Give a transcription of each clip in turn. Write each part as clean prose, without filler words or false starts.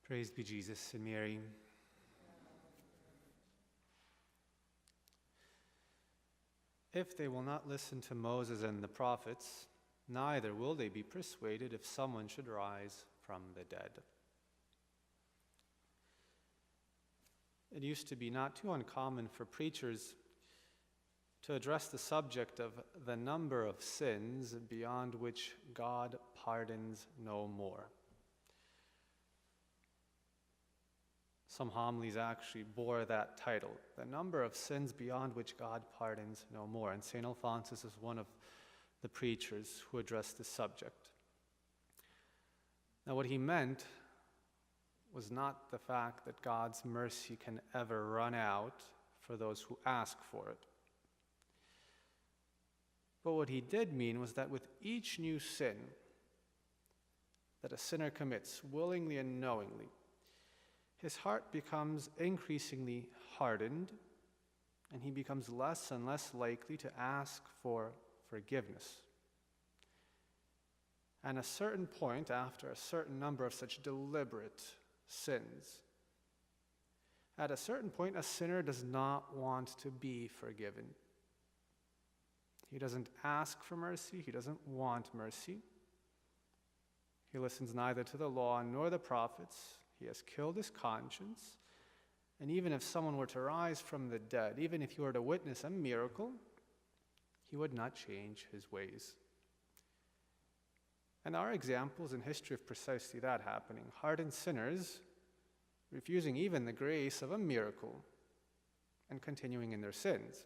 Praised be Jesus and Mary. If they will not listen to Moses and the prophets, neither will they be persuaded if someone should rise from the dead. It used to be not too uncommon for preachers to address the subject of the number of sins beyond which God pardons no more. Some homilies actually bore that title, the number of sins beyond which God pardons no more. And St. Alphonsus is one of the preachers who addressed this subject. Now, what he meant was not the fact that God's mercy can ever run out for those who ask for it. But what he did mean was that with each new sin that a sinner commits, willingly and knowingly, his heart becomes increasingly hardened, and he becomes less and less likely to ask for forgiveness. And at a certain point, after a certain number of such deliberate sins, at a certain point, a sinner does not want to be forgiven. He doesn't ask for mercy. He doesn't want mercy. He listens neither to the law nor the prophets. He has killed his conscience. And even if someone were to rise from the dead, even if he were to witness a miracle, he would not change his ways. And there are examples in history of precisely that happening. Hardened sinners refusing even the grace of a miracle and continuing in their sins.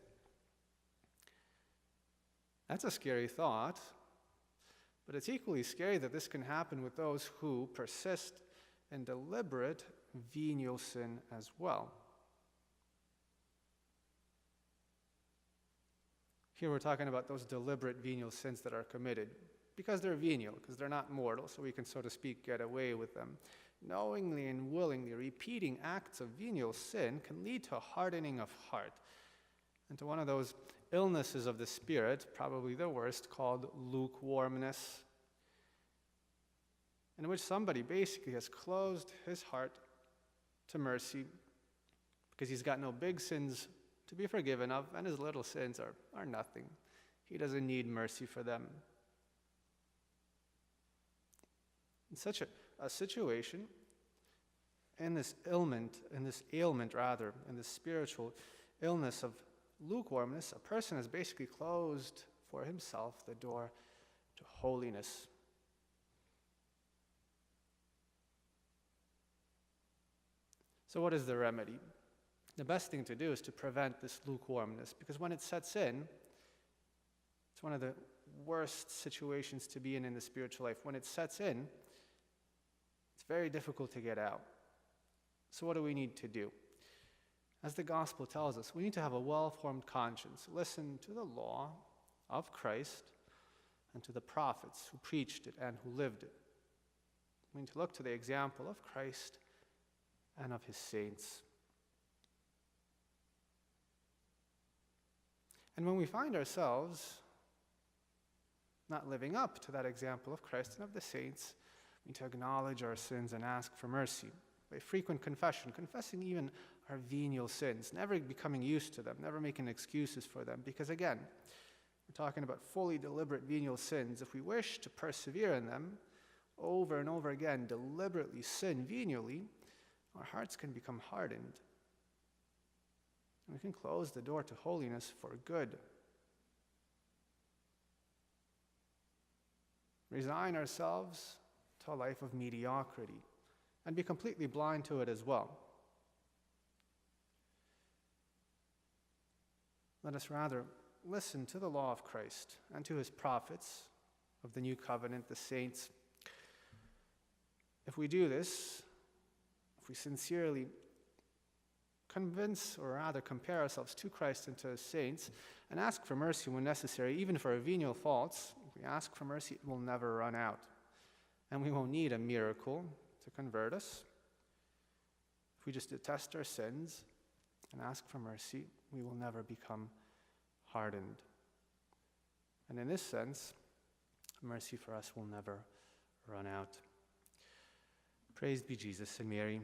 That's a scary thought, but it's equally scary that this can happen with those who persist in deliberate venial sin as well. Here we're talking about those deliberate venial sins that are committed because they're venial, because they're not mortal, so we can, so to speak, get away with them. Knowingly and willingly repeating acts of venial sin can lead to a hardening of heart and to one of those illnesses of the spirit, probably the worst, called lukewarmness, in which somebody basically has closed his heart to mercy because he's got no big sins to be forgiven of, and his little sins are nothing. He doesn't need mercy for them. In such a situation, in this spiritual illness of lukewarmness, a person has basically closed for himself the door to holiness. So what is the remedy? The best thing to do is to prevent this lukewarmness, because when it sets in, it's one of the worst situations to be in the spiritual life. When it sets in, it's very difficult to get out. So what do we need to do? As the gospel tells us, we need to have a well-formed conscience, listen to the law of Christ and to the prophets who preached it and who lived it. We need to look to the example of Christ and of his saints. And when we find ourselves not living up to that example of Christ and of the saints, we need to acknowledge our sins and ask for mercy by frequent confession, confessing even our venial sins, never becoming used to them, never making excuses for them. Because again, we're talking about fully deliberate venial sins. If we wish to persevere in them over and over again, deliberately sin venially, our hearts can become hardened. And we can close the door to holiness for good. Resign ourselves to a life of mediocrity and be completely blind to it as well. Let us rather listen to the law of Christ and to his prophets of the new covenant, the saints. If we do this, if we sincerely convince, or rather compare ourselves to Christ and to his saints, and ask for mercy when necessary, even for our venial faults, if we ask for mercy, it will never run out. And we won't need a miracle to convert us. If we just detest our sins and ask for mercy, we will never become hardened. And in this sense, mercy for us will never run out. Praised be Jesus and Mary.